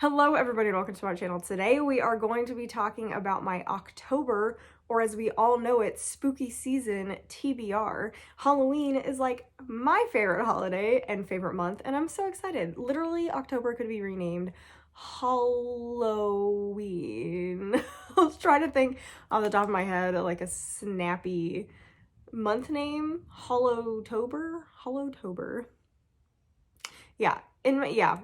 Hello everybody and welcome to my channel. Today we are going to be talking about my October, or as we all know it, spooky season TBR. Halloween is like my favorite holiday and favorite month, and I'm so excited. Literally, October could be renamed Halloween. I was trying to think off the top of my head like a snappy month name. Hollowtober. Yeah,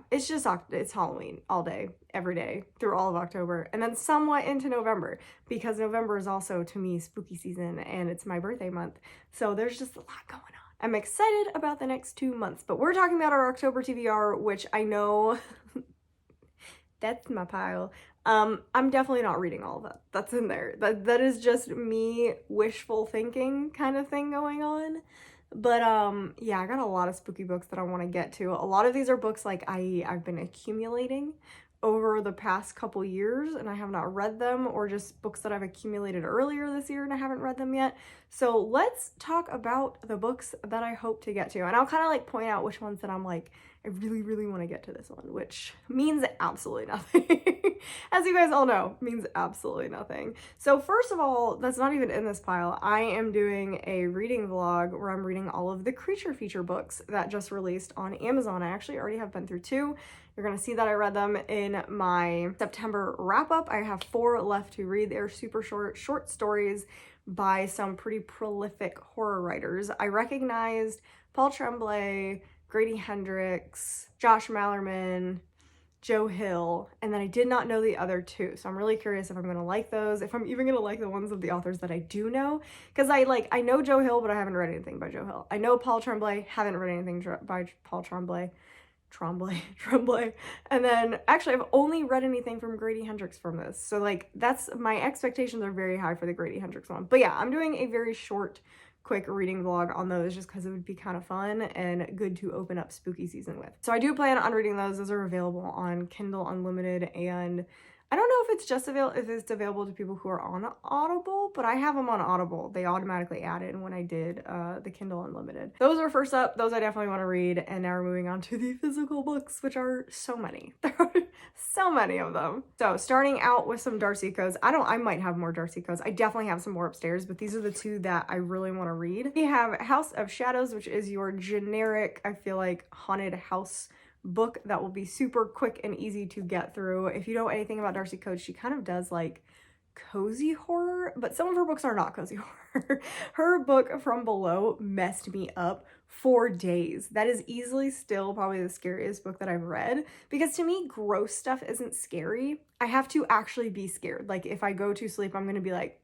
it's just it's Halloween all day, every day, through all of October, and then somewhat into November, because November is also, to me, spooky season, and it's my birthday month, so there's just a lot going on. I'm excited about the next 2 months, but we're talking about our October TBR, which I know that's my pile. I'm definitely not reading all of that. That's in there. That is just me wishful thinking kind of thing going on. But yeah, I got a lot of spooky books that I want to get to. A lot of these are books like I've been accumulating over the past couple years and I have not read them, or just books that I've accumulated earlier this year and I haven't read them yet. So let's talk about the books that I hope to get to. And I'll kind of like point out which ones that I'm like, I really, really want to get to this one, which means absolutely nothing. As you guys all know, means absolutely nothing. So first of all, that's not even in this pile. I am doing a reading vlog where I'm reading all of the creature feature books that just released on Amazon. I actually already have been through 2. You're gonna see that I read them in my September wrap up. I have 4 left to read. They're super short stories by some pretty prolific horror writers. I recognized Paul Tremblay, Grady Hendrix, Josh Malerman, Joe Hill, and then I did not know the other 2. So I'm really curious if I'm going to like those, if I'm even going to like the ones of the authors that I do know. Because I know Joe Hill, but I haven't read anything by Joe Hill. I know Paul Tremblay, haven't read anything by Paul Tremblay. And then actually I've only read anything from Grady Hendrix from this. So like that's, my expectations are very high for the Grady Hendrix one. But yeah, I'm doing a very short, quick reading vlog on those just because it would be kind of fun and good to open up spooky season with. So I do plan on reading those. Those are available on Kindle Unlimited, and I don't know if it's available to people who are on Audible, but I have them on Audible. They automatically added when I did the Kindle Unlimited. Those are first up. Those I definitely want to read. And now we're moving on to the physical books, which are so many. There are so many of them. So starting out with some Darcy Codes. I might have more Darcy Codes. I definitely have some more upstairs, but these are the 2 that I really want to read. We have House of Shadows, which is your generic, I feel like, haunted house book that will be super quick and easy to get through. If you know anything about Darcy Code, she kind of does like cozy horror, but some of her books are not cozy horror. Her book From Below messed me up for days. That is easily still probably the scariest book that I've read, because to me, gross stuff isn't scary. I have to actually be scared. Like if I go to sleep, I'm going to be like,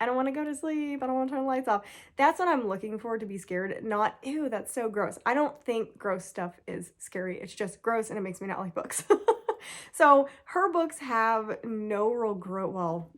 I don't want to go to sleep. I don't want to turn the lights off. That's what I'm looking for, to be scared, not, ew, that's so gross. I don't think gross stuff is scary. It's just gross and it makes me not like books. So her books have no real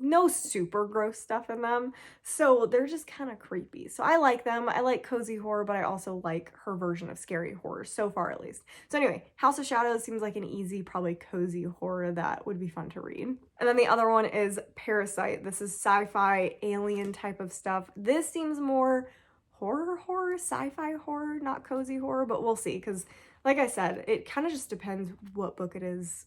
no super gross stuff in them. So they're just kind of creepy. So I like them. I like cozy horror, but I also like her version of scary horror, so far at least. So anyway, House of Shadows seems like an easy, probably cozy horror that would be fun to read. And then the other one is Parasite. This is sci-fi, alien type of stuff. This seems more horror, sci-fi horror, not cozy horror, but we'll see. Because like I said, it kind of just depends what book it is,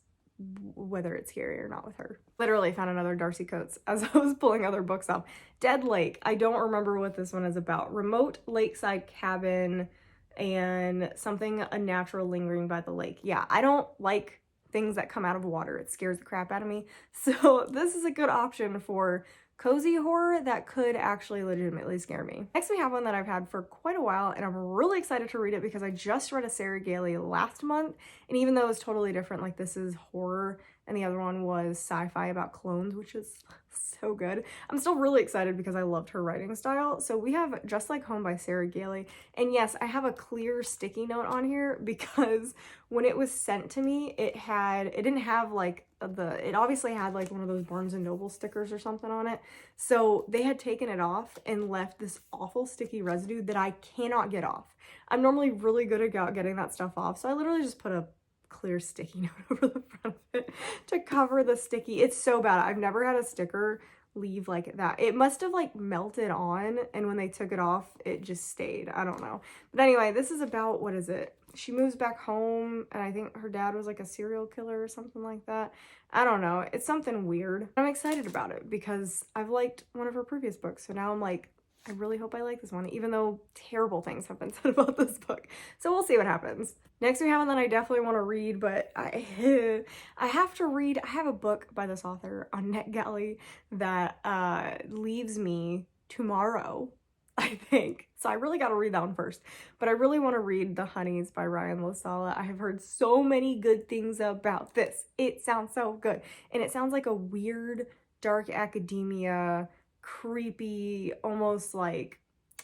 whether it's scary or not with her. Literally found another Darcy Coates as I was pulling other books up. Dead Lake. I don't remember what this one is about. Remote lakeside cabin and something unnatural lingering by the lake. Yeah, I don't like things that come out of water. It scares the crap out of me. So this is a good option for cozy horror that could actually legitimately scare me. Next we have one that I've had for quite a while, and I'm really excited to read it because I just read a Sarah Gailey last month, and even though it's totally different, like this is horror and the other one was sci-fi about clones, which is so good. I'm still really excited because I loved her writing style. So we have Just Like Home by Sarah Gailey, and yes, I have a clear sticky note on here because when it was sent to me, it didn't have like it obviously had like one of those Barnes & Noble stickers or something on it. So they had taken it off and left this awful sticky residue that I cannot get off. I'm normally really good at getting that stuff off. So I literally just put a clear sticky note over the front of it to cover the sticky. It's so bad. I've never had a sticker leave like that. It must have like melted on, and when they took it off, it just stayed. I don't know. But anyway, this is about, what is it? she moves back home, and I think her dad was like a serial killer or something like that. I don't know. It's something weird. I'm excited about it because I've liked one of her previous books. So now I'm like, I really hope I like this one, even though terrible things have been said about this book. So we'll see what happens. Next we have one that I definitely want to read, but I have to read. I have a book by this author on NetGalley that leaves me tomorrow, I think. So I really got to read that one first. But I really want to read The Honeys by Ryan LaSala. I have heard so many good things about this. It sounds so good. And it sounds like a weird, dark academia, creepy, almost like,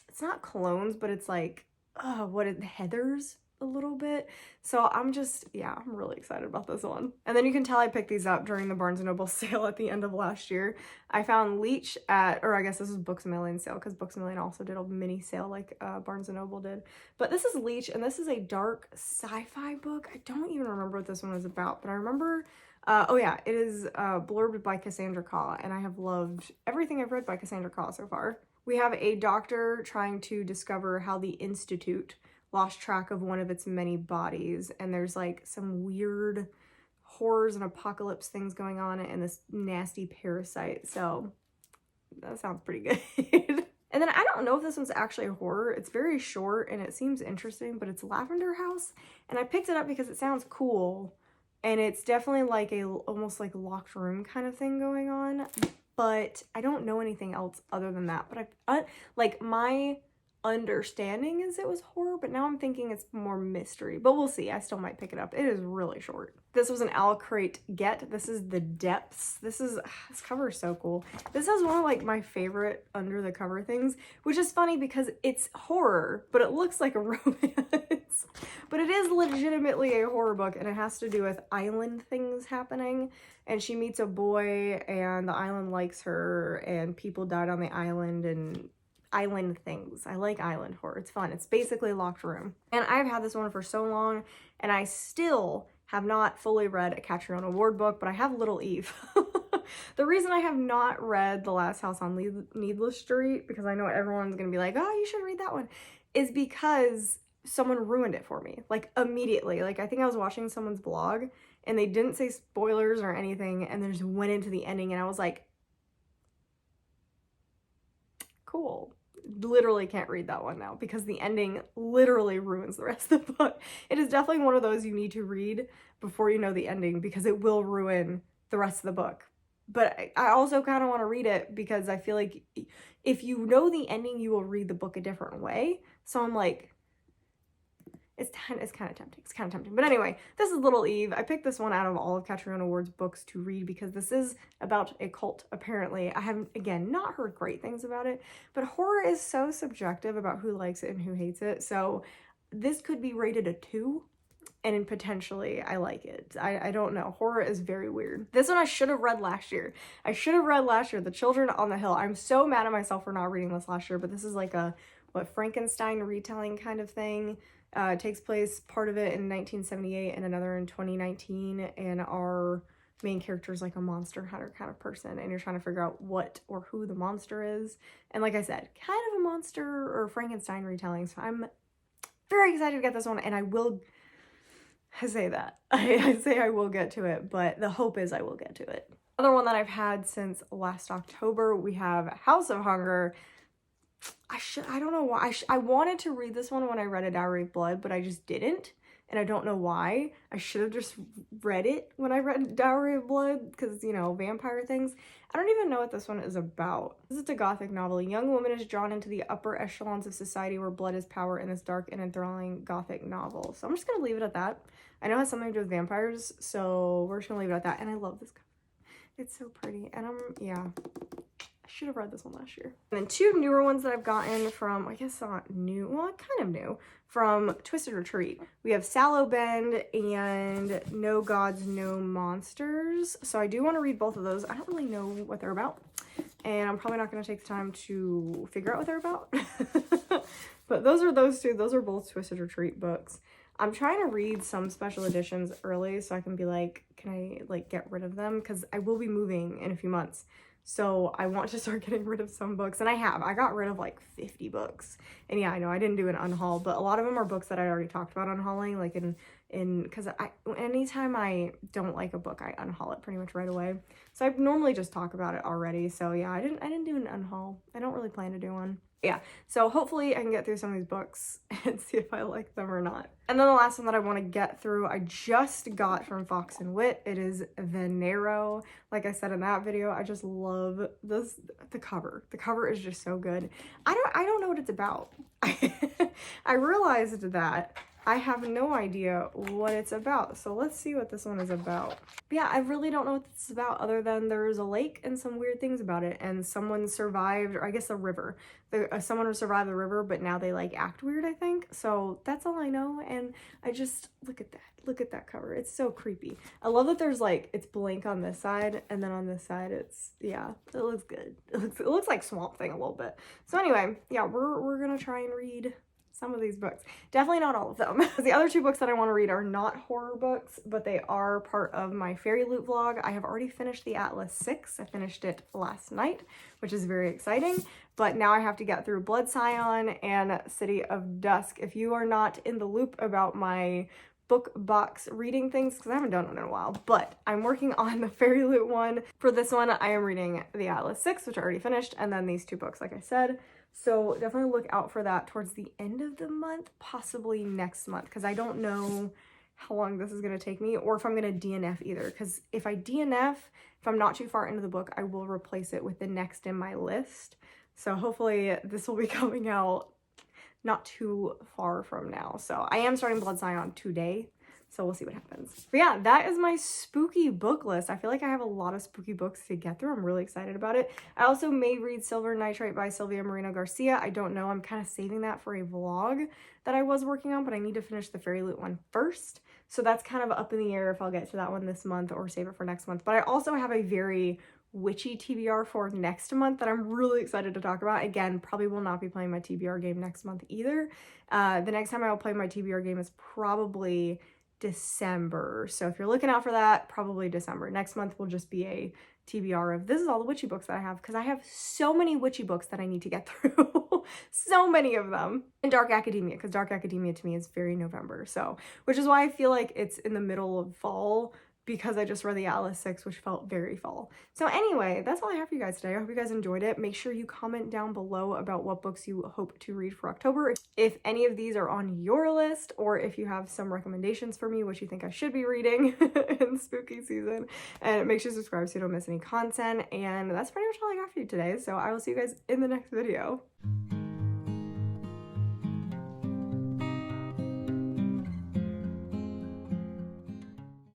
it's not clones, but it's like, Heathers a little bit. So I'm really excited about this one. And then you can tell I picked these up during the Barnes & Noble sale at the end of last year. I found Leech or I guess this was Books A Million sale, because Books A Million also did a mini sale like Barnes & Noble did. But this is Leech, and this is a dark sci-fi book. I don't even remember what this one was about, but I remember, oh yeah, it is blurbed by Cassandra Khaw, and I have loved everything I've read by Cassandra Khaw so far. We have a doctor trying to discover how the Institute lost track of one of its many bodies, and there's like some weird horrors and apocalypse things going on and this nasty parasite. So that sounds pretty good. And then I don't know if this one's actually a horror. It's very short and it seems interesting, but it's Lavender House, and I picked it up because it sounds cool, and it's definitely like almost like locked room kind of thing going on, but I don't know anything else other than that. But like my understanding is it was horror, but now I'm thinking it's more mystery, but we'll see. I still might pick it up. It is really short. This was an Owl Crate get. This is The Depths. This cover is so cool. This is one of like my favorite under the cover things, which is funny because it's horror, but it looks like a romance. But it is legitimately a horror book, and it has to do with island things happening, and she meets a boy and the island likes her, and people died on the island, and island things. I like island horror. It's fun. It's basically Locked Room. And I've had this one for so long, and I still have not fully read a Catch Your Own Award book, but I have Little Eve. The reason I have not read The Last House on Needless Street, because I know everyone's gonna be like, oh, you should read that one, is because someone ruined it for me, like immediately. Like I think I was watching someone's blog and they didn't say spoilers or anything, and they just went into the ending, and I was like, cool. Literally can't read that one now because the ending literally ruins the rest of the book. It is definitely one of those you need to read before you know the ending, because it will ruin the rest of the book. But I also kind of want to read it because I feel like if you know the ending, you will read the book a different way. So I'm like, it's kind of tempting. It's kind of tempting. But anyway, this is Little Eve. I picked this one out of all of Catch Your Own Award's books to read because this is about a cult, apparently. I have, again, not heard great things about it, but horror is so subjective about who likes it and who hates it. So this could be rated a 2, and potentially I like it. I don't know. Horror is very weird. This one I should have read last year. The Children on the Hill. I'm so mad at myself for not reading this last year, but this is like a, Frankenstein retelling kind of thing. It takes place, part of it in 1978 and another in 2019, and our main character is like a monster hunter kind of person, and you're trying to figure out what or who the monster is. And like I said, kind of a monster or Frankenstein retelling, so I'm very excited to get this one, and I will say that. I say I will get to it, but the hope is I will get to it. Another one that I've had since last October, we have House of Hunger. I don't know why. I wanted to read this one when I read A Dowry of Blood, but I just didn't. And I don't know why. I should have just read it when I read Dowry of Blood, because, you know, vampire things. I don't even know what this one is about. This is a gothic novel. A young woman is drawn into the upper echelons of society where blood is power in this dark and enthralling gothic novel. So I'm just going to leave it at that. I know it has something to do with vampires, so we're just going to leave it at that. And I love this cover. It's so pretty. And yeah. Should have read this one last year. And then 2 newer ones that I've gotten from, I guess not new, well, kind of new, from Twisted Retreat. We have Sallow Bend and No Gods, No Monsters. So I do want to read both of those. I don't really know what they're about, and I'm probably not going to take the time to figure out what they're about. But those are those 2. Those are both Twisted Retreat books. I'm trying to read some special editions early so I can be like, can I like get rid of them? Because I will be moving in a few months. So I want to start getting rid of some books, and I have. I got rid of like 50 books. And yeah, I know I didn't do an unhaul, but a lot of them are books that I already talked about unhauling, like because anytime I don't like a book, I unhaul it pretty much right away. So I normally just talk about it already. So yeah, I didn't do an unhaul. I don't really plan to do one. Yeah, so hopefully I can get through some of these books and see if I like them or not. And then the last one that I want to get through, I just got from Fox and Wit. It is Venero. Like I said in that video, I just love the cover. The cover is just so good. I don't know what it's about. I realized that I have no idea what it's about. So let's see what this one is about. But yeah, I really don't know what this is about other than there's a lake and some weird things about it, and someone survived, or I guess a river. Someone who survived the river, but now they like act weird, I think. So that's all I know, and I just, look at that. Look at that cover. It's so creepy. I love that there's like, it's blank on this side, and then on this side it's, yeah, it looks good. It looks like Swamp Thing a little bit. So anyway, yeah, we're gonna try and read some of these books. Definitely not all of them. The other two books that I want to read are not horror books, but they are part of my Fairy Loot vlog. I have already finished the Atlas 6. I finished it last night, which is very exciting. But now I have to get through Blood Scion and City of Dusk. If you are not in the loop about my book box reading things, because I haven't done one in a while, but I'm working on the Fairy Loot one. For this one, I am reading the Atlas 6, which I already finished, and then these two books, like I said. So definitely look out for that towards the end of the month, possibly next month, because I don't know how long this is going to take me, or if I'm going to DNF either, because if I DNF, if I'm not too far into the book, I will replace it with the next in my list. So hopefully this will be coming out not too far from now. So I am starting Blood Scion today, so we'll see what happens. But yeah, that is my spooky book list. I feel like I have a lot of spooky books to get through. I'm really excited about it. I also may read Silver Nitrate by Sylvia Moreno Garcia. I don't know. I'm kind of saving that for a vlog that I was working on, but I need to finish the Fairy Loot one first. So that's kind of up in the air if I'll get to that one this month or save it for next month. But I also have a very witchy TBR for next month that I'm really excited to talk about. Again, probably will not be playing my TBR game next month either. The next time I will play my TBR game is probably December. So if you're looking out for that, probably December. Next month will just be a TBR of, this is all the witchy books that I have, because I have so many witchy books that I need to get through. So many of them. And Dark Academia, because Dark Academia to me is very November. So, which is why I feel like it's in the middle of fall, because I just read the Atlas 6, which felt very fall. So anyway, that's all I have for you guys today. I hope you guys enjoyed it. Make sure you comment down below about what books you hope to read for October. If any of these are on your list, or if you have some recommendations for me, which you think I should be reading in spooky season. And make sure to subscribe so you don't miss any content. And that's pretty much all I got for you today. So I will see you guys in the next video.